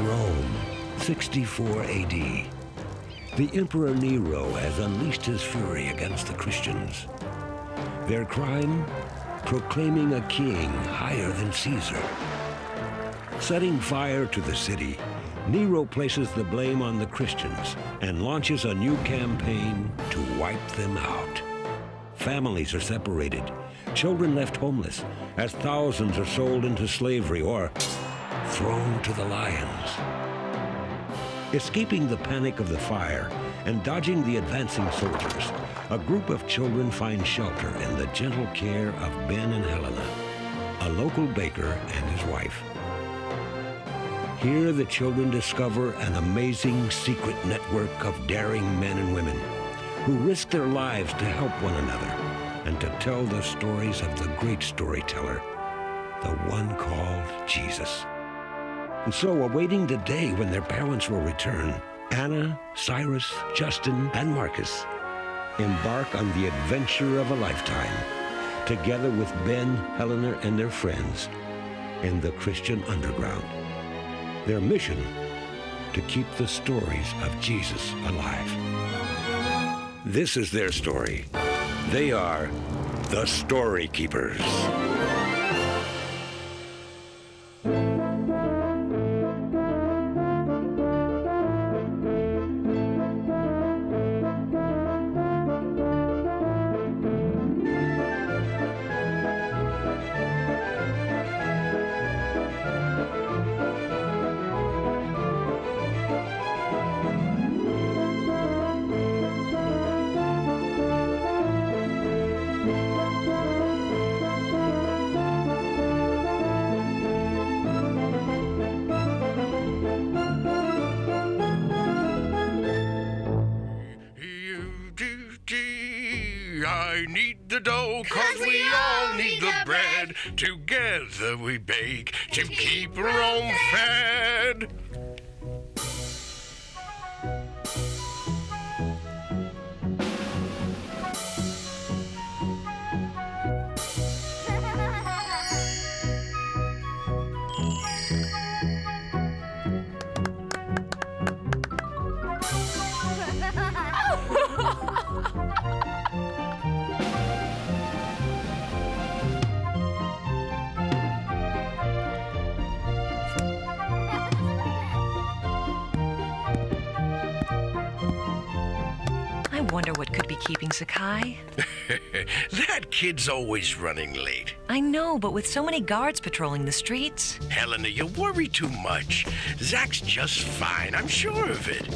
Rome, 64 AD. The Emperor Nero has unleashed his fury against the Christians. Their crime? Proclaiming a king higher than Caesar. Setting fire to the city, Nero places the blame on the Christians and launches a new campaign to wipe them out. Families are separated, children left homeless, as thousands are sold into slavery or thrown to the lions. Escaping the panic of the fire and dodging the advancing soldiers, a group of children find shelter in the gentle care of Ben and Helena, a local baker and his wife. Here the children discover an amazing secret network of daring men and women who risk their lives to help one another and to tell the stories of the great storyteller, the one called Jesus. And so, awaiting the day when their parents will return, Anna, Cyrus, Justin, and Marcus embark on the adventure of a lifetime, together with Ben, Helena, and their friends in the Christian underground. Their mission, to keep the stories of Jesus alive. This is their story. They are the Storykeepers. I need the dough, 'cause we all need the bread. Together we bake to keep Rome fed. I wonder what could be keeping Zakai. That kid's always running late. I know, but with so many guards patrolling the streets. Helena, you worry too much. Zach's just fine, I'm sure of it.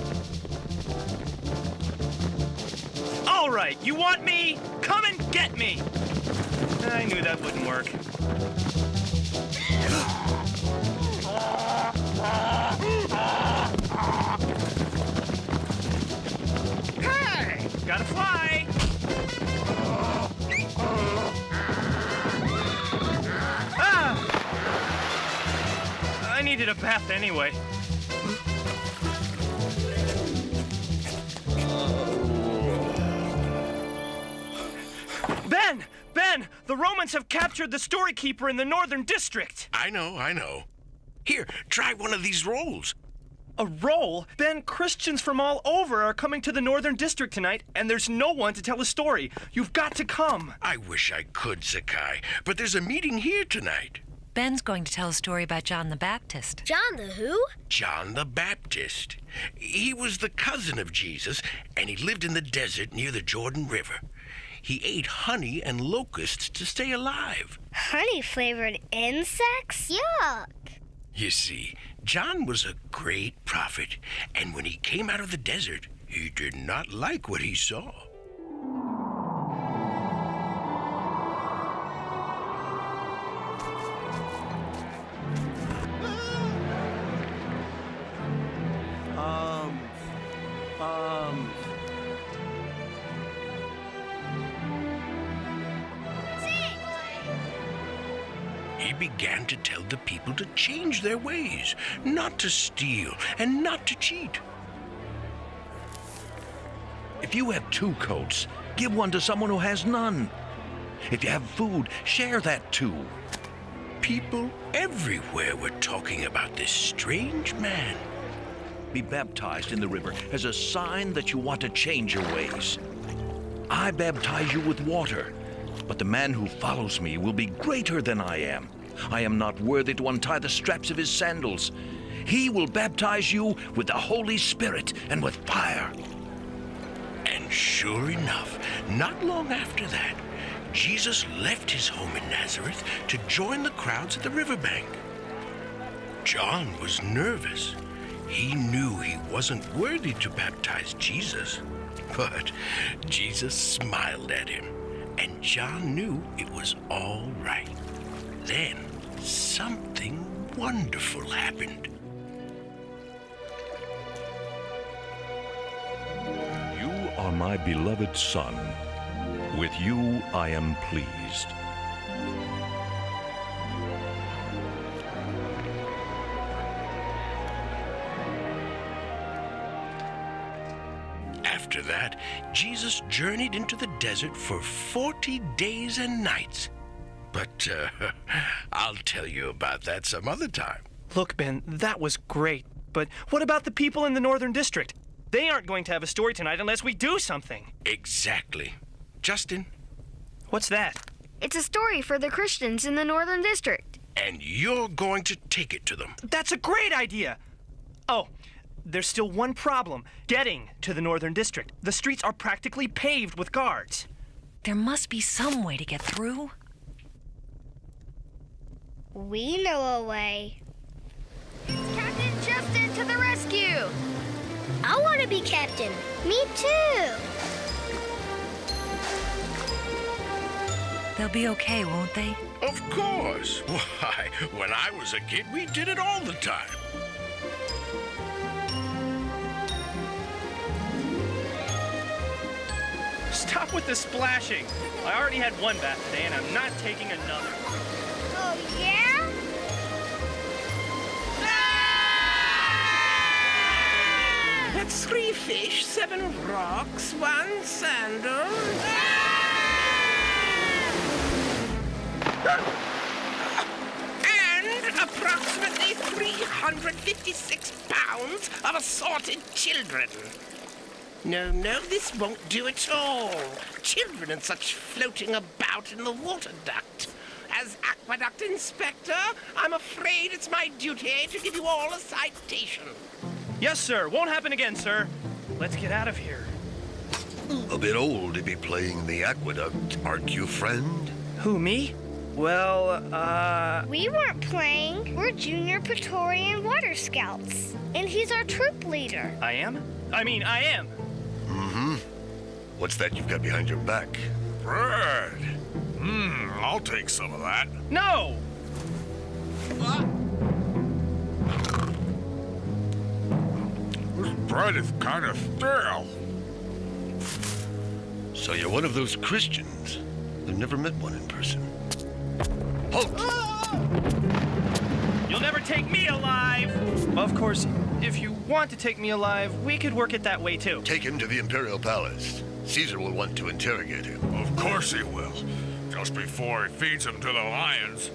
All right, you want me? Come and get me! I knew that wouldn't work. Hey! Gotta fly! Ah! I needed a bath anyway. Ben! The Romans have captured the Storykeeper in the northern district! I know. Here, try one of these rolls. A roll? Ben, Christians from all over are coming to the northern district tonight, and there's no one to tell a story. You've got to come. I wish I could, Zakai, but there's a meeting here tonight. Ben's going to tell a story about John the Baptist. John the who? John the Baptist. He was the cousin of Jesus, and he lived in the desert near the Jordan River. He ate honey and locusts to stay alive. Honey-flavored insects? Yuck. You see, John was a great prophet, and when he came out of the desert, he did not like what he saw. He began to tell the people to change their ways, not to steal and not to cheat. If you have 2 coats, give one to someone who has none. If you have food, share that too. People everywhere were talking about this strange man. Be baptized in the river as a sign that you want to change your ways. I baptize you with water, but the man who follows me will be greater than I am. I am not worthy to untie the straps of his sandals. He will baptize you with the Holy Spirit and with fire. And sure enough, not long after that, Jesus left his home in Nazareth to join the crowds at the riverbank. John was nervous. He knew he wasn't worthy to baptize Jesus. But Jesus smiled at him, and John knew it was all right. Then something wonderful happened. You are my beloved Son. With you I am pleased. After that, Jesus journeyed into the desert for 40 days and nights. But I'll tell you about that some other time. Look, Ben, that was great. But what about the people in the Northern District? They aren't going to have a story tonight unless we do something. Exactly. Justin? What's that? It's a story for the Christians in the Northern District. And you're going to take it to them. That's a great idea! Oh, there's still one problem. Getting to the Northern District. The streets are practically paved with guards. There must be some way to get through. We know a way. Captain Justin to the rescue! I want to be captain. Me too. They'll be okay, won't they? Of course. Why, when I was a kid, we did it all the time. Stop with the splashing. I already had one bath today, and I'm not taking another. Oh, yeah? That's 3 fish, 7 rocks, 1 sandal. And approximately 356 pounds of assorted children. No, this won't do at all. Children and such floating about in the water duct. As aqueduct inspector, I'm afraid it's my duty to give you all a citation. Yes, sir. Won't happen again, sir. Let's get out of here. A bit old to be playing the aqueduct, aren't you, friend? Who, me? Well, We weren't playing. We're Junior Praetorian Water Scouts. And he's our troop leader. I am? I am. Mm-hmm. What's that you've got behind your back? Bread. I'll take some of that. No! This bread is kind of stale. So you're one of those Christians. I've never met one in person. Halt! You'll never take me alive! Of course, if you want to take me alive, we could work it that way too. Take him to the Imperial Palace. Caesar will want to interrogate him. Of course he will. Just before he feeds him to the lions.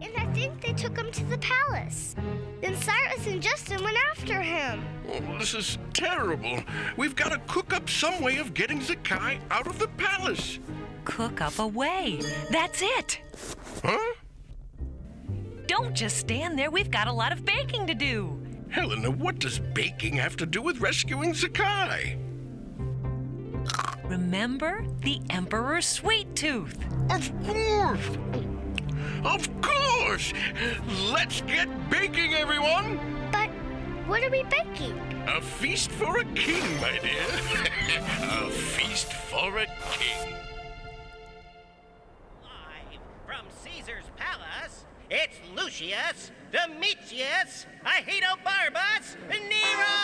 And I think they took him to the palace. Then Cyrus and Justin went after him. Oh, this is terrible. We've got to cook up some way of getting Zakai out of the palace. Cook up a way. That's it. Huh? Don't just stand there. We've got a lot of baking to do. Helena, what does baking have to do with rescuing Zakai? Remember the Emperor's sweet tooth. Of course! Of course! Let's get baking, everyone! But what are we baking? A feast for a king, my dear. A feast for a king. Live from Caesar's palace, it's Lucius, Domitius, Ahenobarbus, Nero!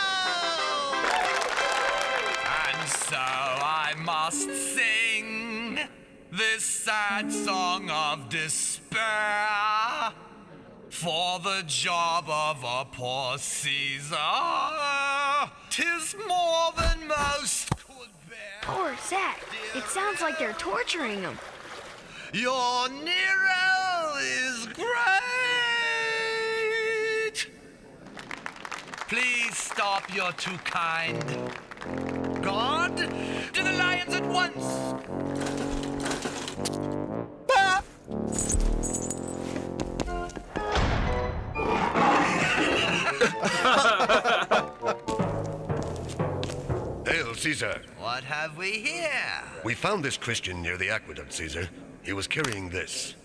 And so I must sing this sad song of despair for the job of a poor Caesar. 'Tis more than most Poor Zach. It sounds like they're torturing him. Your Nero is great! Please stop, you're too kind. God, to the lions at once! Ah! Hail, Caesar. What have we here? We found this Christian near the aqueduct, Caesar. He was carrying this.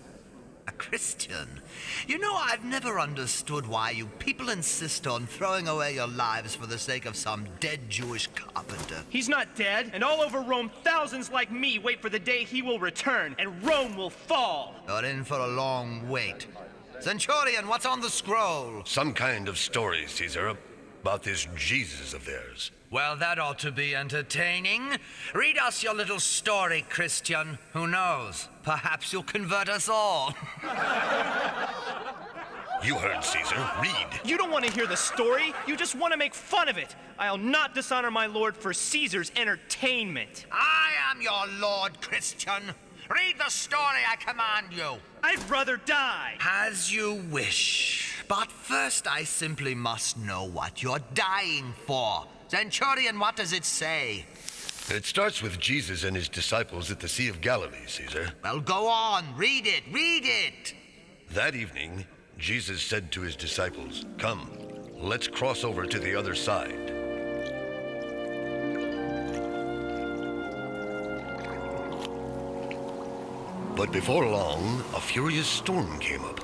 A Christian? You know, I've never understood why you people insist on throwing away your lives for the sake of some dead Jewish carpenter. He's not dead, and all over Rome, thousands like me wait for the day he will return, and Rome will fall. You're in for a long wait. Centurion, what's on the scroll? Some kind of story, Caesar, about this Jesus of theirs. Well, that ought to be entertaining. Read us your little story, Christian. Who knows? Perhaps you'll convert us all. You heard, Caesar. Read. You don't want to hear the story. You just want to make fun of it. I'll not dishonor my lord for Caesar's entertainment. I am your lord, Christian. Read the story, I command you. I'd rather die. As you wish. But first, I simply must know what you're dying for. Centurion, what does it say? It starts with Jesus and his disciples at the Sea of Galilee, Caesar. Well, go on. Read it. Read it. That evening, Jesus said to his disciples, "Come, let's cross over to the other side." But before long, a furious storm came up.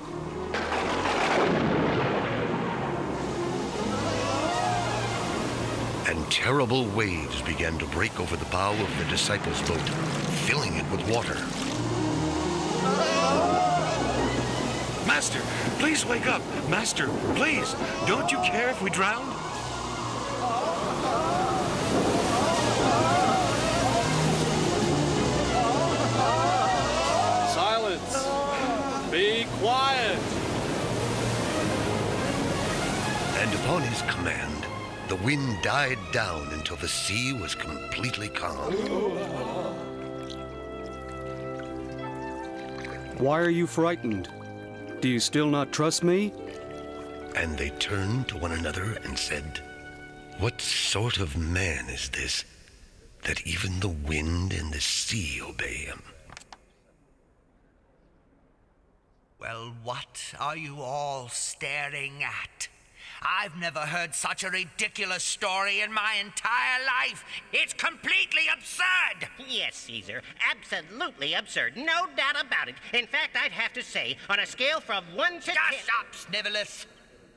And terrible waves began to break over the bow of the disciples' boat, filling it with water. Master, please wake up. Master, please. Don't you care if we drown? Silence. Be quiet. And upon his command, the wind died down until the sea was completely calm. Why are you frightened? Do you still not trust me? And they turned to one another and said, "What sort of man is this, that even the wind and the sea obey him?" Well, what are you all staring at? I've never heard such a ridiculous story in my entire life. It's completely absurd. Yes, Caesar, absolutely absurd. No doubt about it. In fact, I'd have to say, on a scale from 1 to 10... Shush up, Snivelus.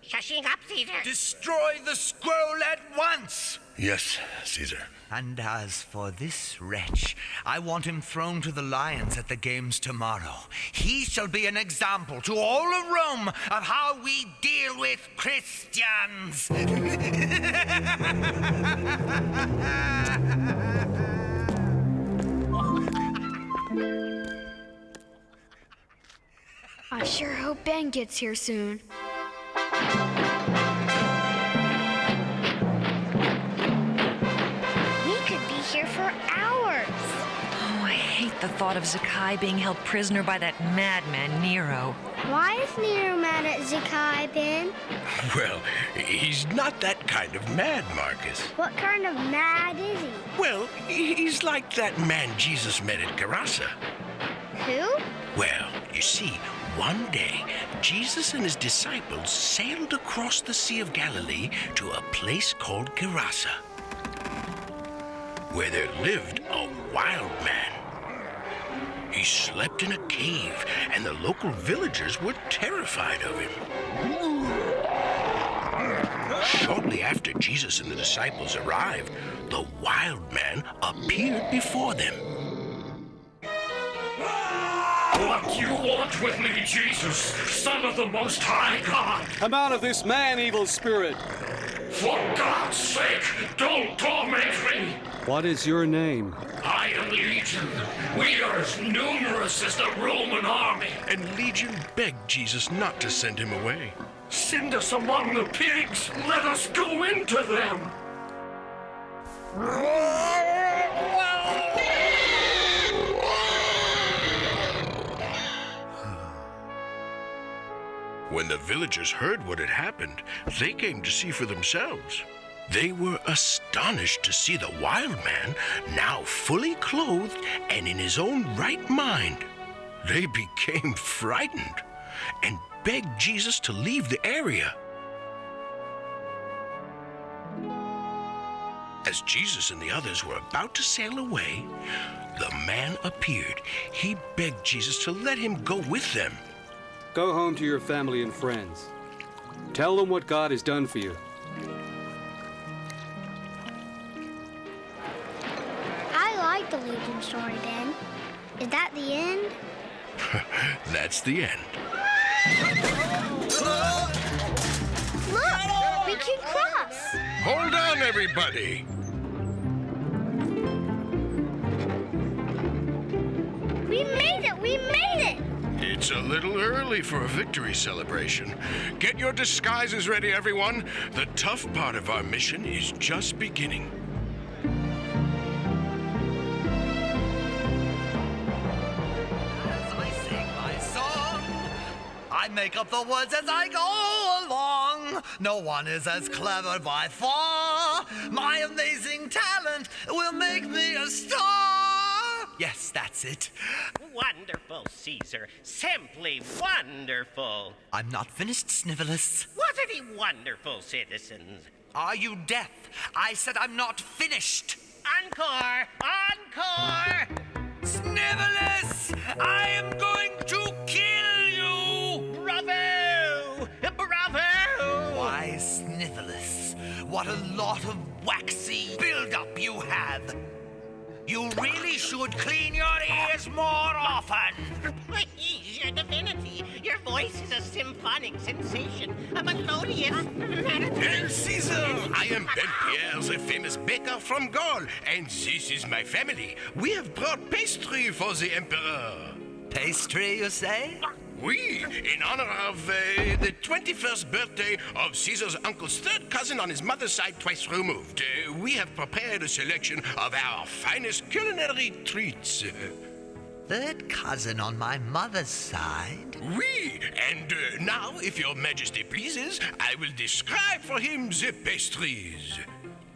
Shushing up, Caesar. Destroy the scroll at once. Yes, Caesar. And as for this wretch, I want him thrown to the lions at the games tomorrow. He shall be an example to all of Rome of how we deal with Christians. I sure hope Ben gets here soon. Here for hours. Oh, I hate the thought of Zakai being held prisoner by that madman, Nero. Why is Nero mad at Zakkai, Ben? Well, he's not that kind of mad, Marcus. What kind of mad is he? Well, he's like that man Jesus met at Gerasene. Who? Well, you see, one day, Jesus and his disciples sailed across the Sea of Galilee to a place called Gerasene, where there lived a wild man. He slept in a cave, and the local villagers were terrified of him. Shortly after Jesus and the disciples arrived, the wild man appeared before them. What do you want with me, Jesus, Son of the Most High God? Come out of this man, evil spirit. For God's sake, don't torment me. What is your name? I am Legion. We are as numerous as the Roman army. And Legion begged Jesus not to send him away. Send us among the pigs. Let us go into them. When the villagers heard what had happened, they came to see for themselves. They were astonished to see the wild man, now fully clothed and in his own right mind. They became frightened and begged Jesus to leave the area. As Jesus and the others were about to sail away, the man appeared. He begged Jesus to let him go with them. Go home to your family and friends. Tell them what God has done for you. I like the Legion story, Ben. Is that the end? That's the end. Look! We can cross! Hold on, everybody! We made it! We made it! It's a little early for a victory celebration. Get your disguises ready, everyone. The tough part of our mission is just beginning. As I sing my song, I make up the words as I go along. No one is as clever by far. My amazing talent will make me a star. Yes, that's it. Wonderful, Caesar. Simply wonderful. I'm not finished, Snivelus. Wasn't he wonderful, citizens? Are you deaf? I said I'm not finished. Encore! Encore! Snivelus! I am going to kill you! Bravo! Bravo! Why, Snivelus, what a lot of waxy build-up you have. You really should clean your ears more often. Please, your divinity. Your voice is a symphonic sensation, a melodious melody. Hail Caesar! I am Ben Pierre, the famous baker from Gaul, and this is my family. We have brought pastry for the Emperor. Pastry, you say? Oui, in honor of the 21st birthday of Caesar's uncle's third cousin on his mother's side, twice removed. We have prepared a selection of our finest culinary treats. Third cousin on my mother's side? Oui, and now, if your majesty pleases, I will describe for him the pastries.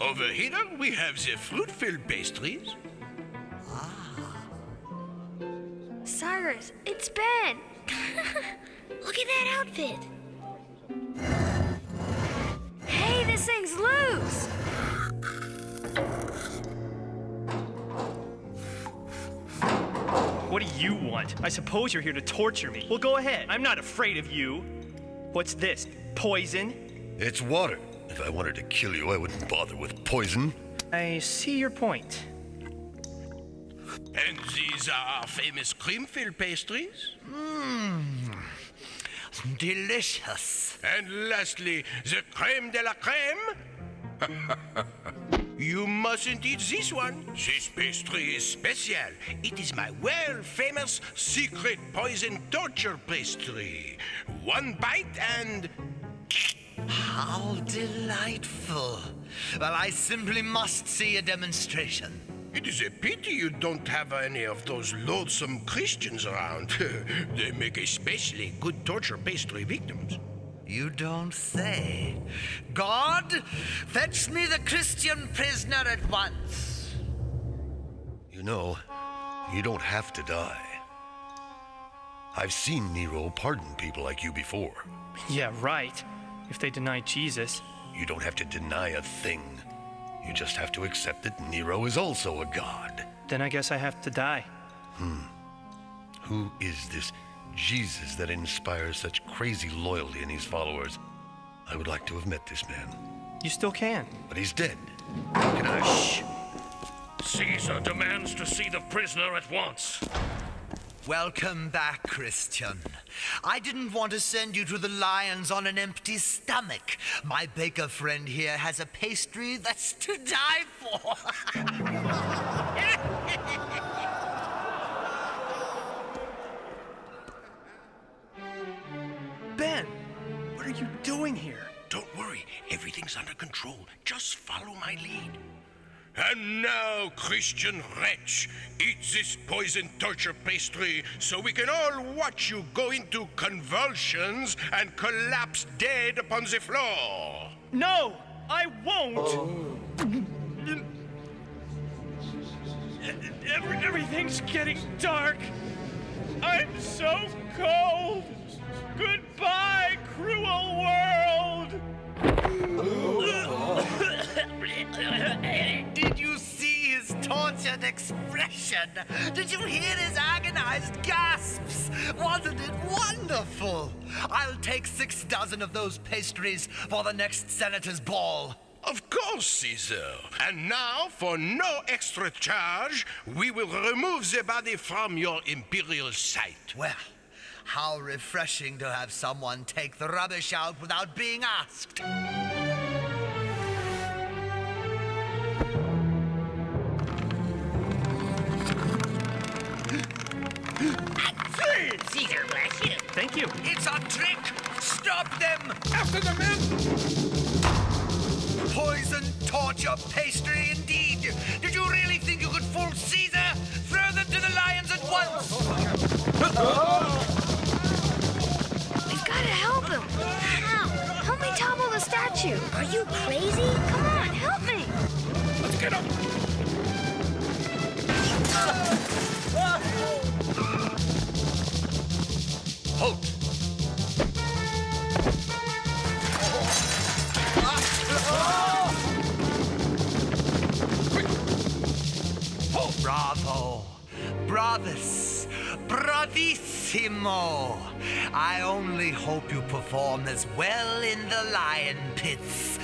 Over here, we have the fruit-filled pastries. Cyrus, it's Ben! Look at that outfit! Hey, this thing's loose! What do you want? I suppose you're here to torture me. Well, go ahead. I'm not afraid of you. What's this? Poison? It's water. If I wanted to kill you, I wouldn't bother with poison. I see your point. And these are our famous cream-filled pastries. Delicious. And lastly, the crème de la crème. You mustn't eat this one. This pastry is special. It is my world-famous secret poison torture pastry. One bite and... How delightful. Well, I simply must see a demonstration. It is a pity you don't have any of those loathsome Christians around. They make especially good torture pastry victims. You don't say. God, fetch me the Christian prisoner at once. You know, you don't have to die. I've seen Nero pardon people like you before. Yeah, right. If they deny Jesus. You don't have to deny a thing. You just have to accept that Nero is also a god. Then I guess I have to die. Who is this Jesus that inspires such crazy loyalty in his followers? I would like to have met this man. You still can. But he's dead. Shh! Caesar demands to see the prisoner at once. Welcome back, Christian. I didn't want to send you to the lions on an empty stomach. My baker friend here has a pastry that's to die for. Ben, what are you doing here? Don't worry, everything's under control. Just follow my lead. And now, Christian wretch, eat this poison torture pastry so we can all watch you go into convulsions and collapse dead upon the floor. No, I won't. Everything's getting dark. I'm so cold. Goodbye, cruel world. Did you see his tortured expression? Did you hear his agonized gasps? Wasn't it wonderful? I'll take 6 dozen of those pastries for the next senator's ball. Of course, Caesar. And now, for no extra charge, we will remove the body from your imperial sight. Well, how refreshing to have someone take the rubbish out without being asked. Caesar, bless you. Thank you. It's a trick! Stop them! After the men! Poison, torture, pastry, indeed! Did you really think you could fool Caesar? Throw them to the lions at once! We've got to help him. How? Help me topple the statue. Are you crazy? Come on, help me. Let's get up! Halt! Bravo! Bravus! Bravissimo! I only hope you perform as well in the lion pits.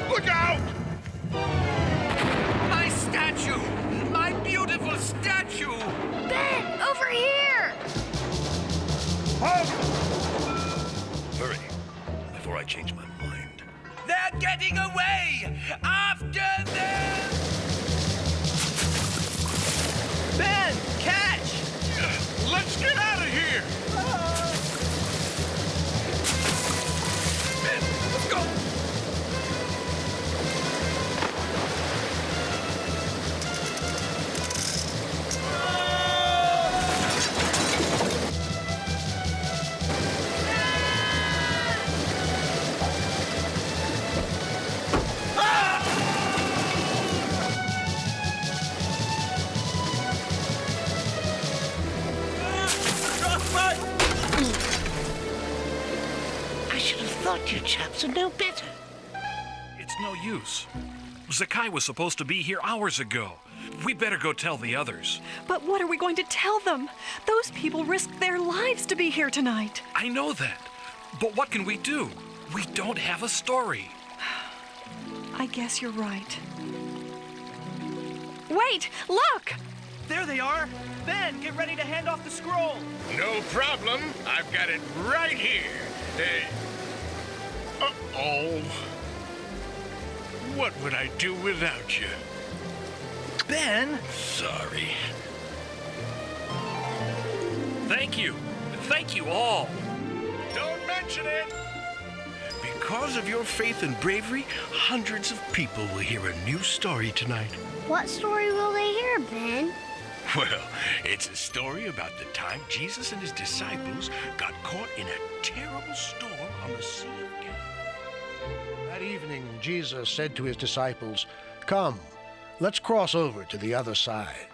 Look out! My statue! My beautiful statue! Ben, over here. Hurry, before I change my mind. They're getting away! After them! Ben, catch! Let's get out of here! Ben, let's go! I should have thought you chaps would know better. It's no use. Zakai was supposed to be here hours ago. We better go tell the others. But what are we going to tell them? Those people risked their lives to be here tonight. I know that. But what can we do? We don't have a story. I guess you're right. Wait! Look! There they are. Ben, get ready to hand off the scroll. No problem. I've got it right here. Uh-oh. What would I do without you? Ben? Sorry. Thank you. Thank you all. Don't mention it. Because of your faith and bravery, hundreds of people will hear a new story tonight. What story will they hear, Ben? Well, it's a story about the time Jesus and his disciples got caught in a terrible storm on the Sea of Galilee. That evening, Jesus said to his disciples, "Come, let's cross over to the other side."